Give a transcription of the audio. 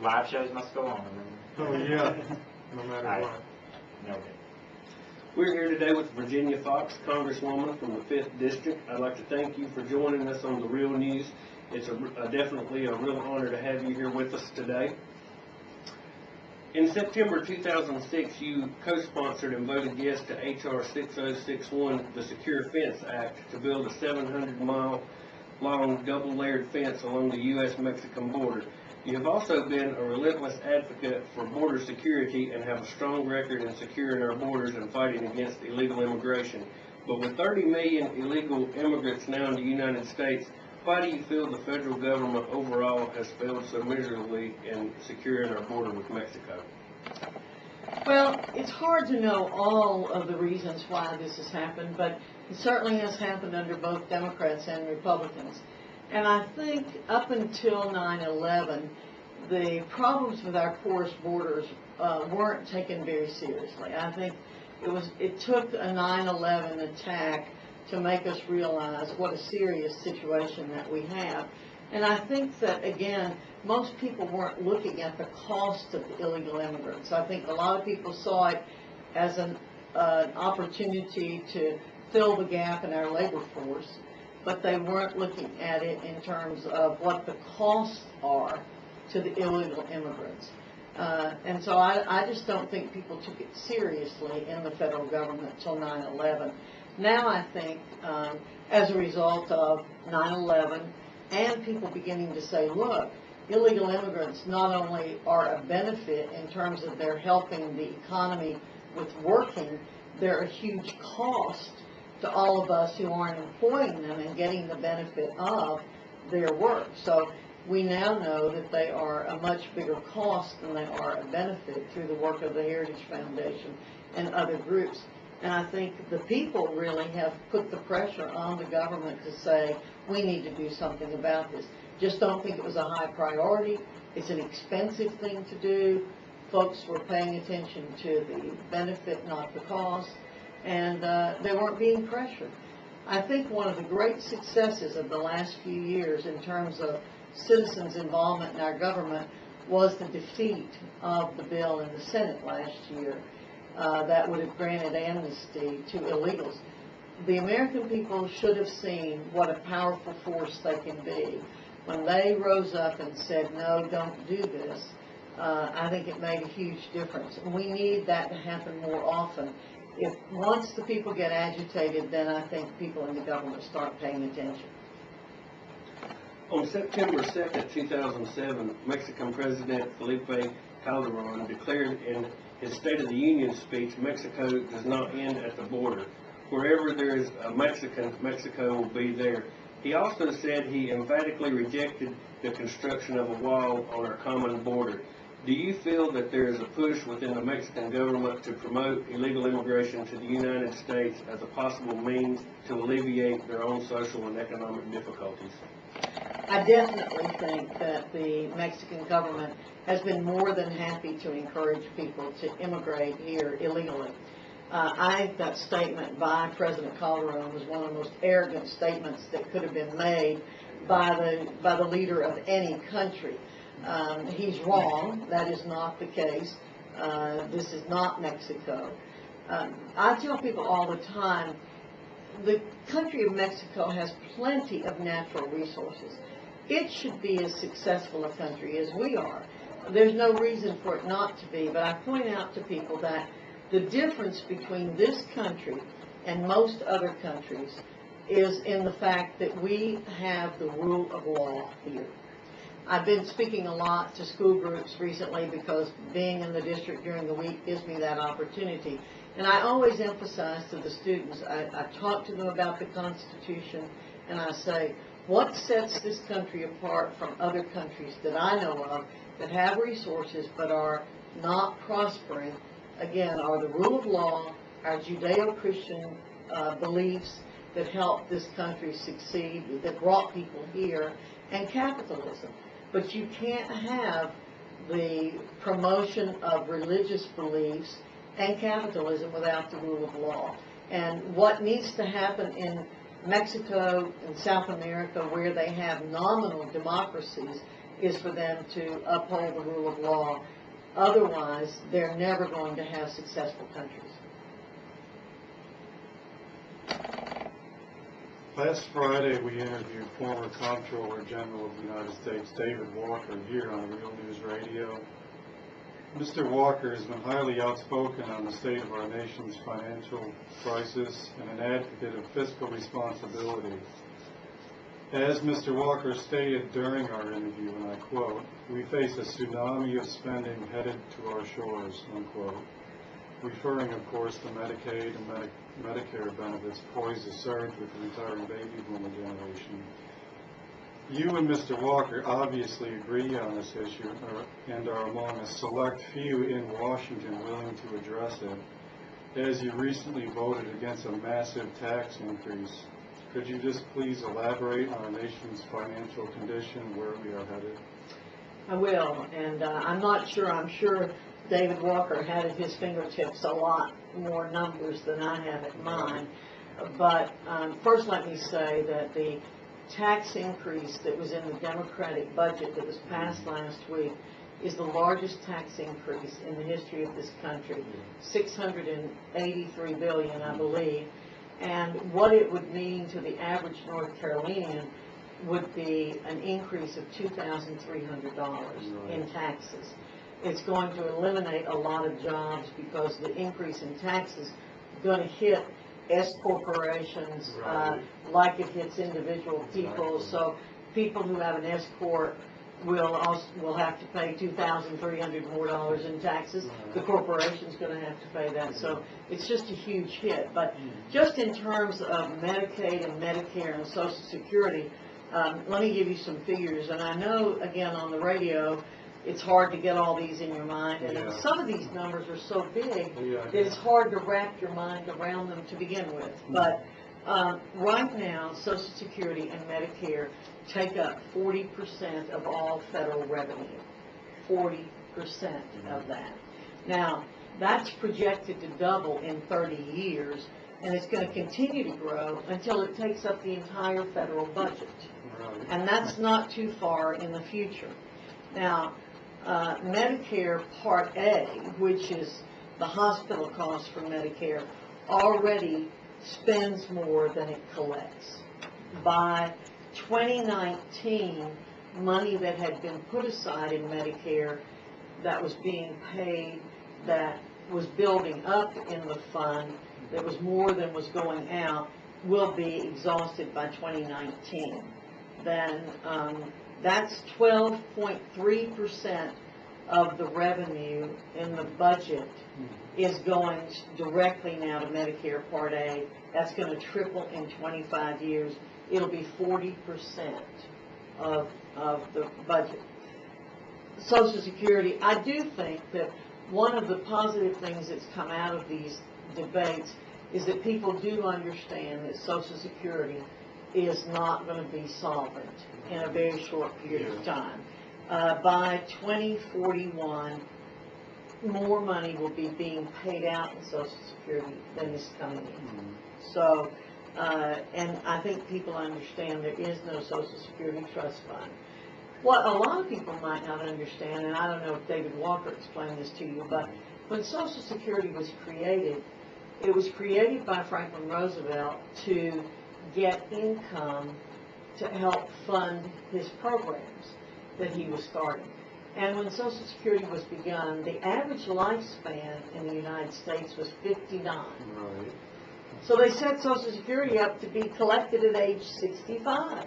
live shows must go on. Oh, yeah, no matter what. No. We're here today with Virginia Foxx, Congresswoman from the 5th District. I'd like to thank you for joining us on The Real News. It's definitely a real honor to have you here with us today. In September 2006, you co-sponsored and voted yes to H.R. 6061, the Secure Fence Act, to build a 700-mile-long double-layered fence along the U.S.-Mexican border. You have also been a relentless advocate for border security and have a strong record in securing our borders and fighting against illegal immigration. But with 30 million illegal immigrants now in the United States, why do you feel the federal government overall has failed so miserably in securing our border with Mexico? Well, it's hard to know all of the reasons why this has happened, but it certainly has happened under both Democrats and Republicans. And I think up until 9/11, the problems with our porous borders weren't taken very seriously. I think it took a 9/11 attack to make us realize what a serious situation that we have. And I think that, again, most people weren't looking at the cost of the illegal immigrants. I think a lot of people saw it as an opportunity to fill the gap in our labor force, but they weren't looking at it in terms of what the costs are to the illegal immigrants. And so I just don't think people took it seriously in the federal government until 9/11. Now I think, as a result of 9/11 and people beginning to say, look, illegal immigrants not only are a benefit in terms of they're helping the economy with working, they're a huge cost to all of us who aren't employing them and getting the benefit of their work. So we now know that they are a much bigger cost than they are a benefit through the work of the Heritage Foundation and other groups. And I think the people really have put the pressure on the government to say, we need to do something about this. Just don't think it was a high priority. It's an expensive thing to do. Folks were paying attention to the benefit, not the cost, and they weren't being pressured. I think one of the great successes of the last few years in terms of citizens' involvement in our government was the defeat of the bill in the Senate last year. That would have granted amnesty to illegals. The American people should have seen what a powerful force they can be. When they rose up and said, no, don't do this, I think it made a huge difference. And we need that to happen more often. Once the people get agitated, then I think people in the government start paying attention. On September 2nd, 2007, Mexican President Felipe Calderon declared in his State of the Union speech, Mexico does not end at the border. Wherever there is a Mexican, Mexico will be there. He also said he emphatically rejected the construction of a wall on our common border. Do you feel that there is a push within the Mexican government to promote illegal immigration to the United States as a possible means to alleviate their own social and economic difficulties? I definitely think that the Mexican government has been more than happy to encourage people to immigrate here illegally. I think that statement by President Calderon was one of the most arrogant statements that could have been made by the leader of any country. He's wrong. That is not the case. This is not Mexico. I tell people all the time, the country of Mexico has plenty of natural resources. It should be as successful a country as we are. There's no reason for it not to be, but I point out to people that the difference between this country and most other countries is in the fact that we have the rule of law here. I've been speaking a lot to school groups recently because being in the district during the week gives me that opportunity. And I always emphasize to the students, I talk to them about the Constitution, and I say, what sets this country apart from other countries that I know of that have resources but are not prospering, again, are the rule of law, our Judeo-Christian beliefs that helped this country succeed, that brought people here, and capitalism. But you can't have the promotion of religious beliefs and capitalism without the rule of law. And what needs to happen in Mexico and South America, where they have nominal democracies, is for them to uphold the rule of law. Otherwise, they're never going to have successful countries. Last Friday, we interviewed former Comptroller General of the United States, David Walker, here on Real News Radio. Mr. Walker has been highly outspoken on the state of our nation's financial crisis and an advocate of fiscal responsibility. As Mr. Walker stated during our interview, and I quote, "We face a tsunami of spending headed to our shores," unquote, referring, of course, to Medicaid and Medicare benefits poised to surge with the retiring baby boomer generation. You and Mr. Walker obviously agree on this issue and are among a select few in Washington willing to address it, as you recently voted against a massive tax increase. Could you just please elaborate on our nation's financial condition, where we are headed? I will, and I'm sure David Walker had at his fingertips a lot more numbers than I have at mine. But first let me say that the tax increase that was in the Democratic budget that was passed last week is the largest tax increase in the history of this country, $683 billion, I believe. And what it would mean to the average North Carolinian would be an increase of $2,300 in taxes. It's going to eliminate a lot of jobs because the increase in taxes is going to hit S corporations like it hits individual people. So people who have an S corp will have to pay $2,300 more in taxes. The corporation's going to have to pay that. So it's just a huge hit. But just in terms of Medicaid and Medicare and Social Security, let me give you some figures. And I know, again, on the radio, it's hard to get all these in your mind. And some of these numbers are so big that it's hard to wrap your mind around them to begin with. But right now, Social Security and Medicare take up 40% of all federal revenue. 40% of that. Now, that's projected to double in 30 years, and it's going to continue to grow until it takes up the entire federal budget. And that's not too far in the future. Now, Medicare Part A, which is the hospital cost for Medicare, already spends more than it collects. By 2019, money that had been put aside in Medicare that was being paid, that was building up in the fund, that was more than was going out, will be exhausted by 2019. Then that's 12.3% of the revenue in the budget is going directly now to Medicare Part A. That's going to triple in 25 years. It'll be 40% of the budget. Social Security, I do think that one of the positive things that's come out of these debates is that people do understand that Social Security is not going to be solvent in a very short period of time. By 2041, more money will be being paid out in Social Security than is coming in. So, and I think people understand there is no Social Security trust fund. What a lot of people might not understand, and I don't know if David Walker explained this to you, but when Social Security was created, it was created by Franklin Roosevelt to get income to help fund his programs that he was starting. And when Social Security was begun, the average lifespan in the United States was 59. Right. So they set Social Security up to be collected at age 65.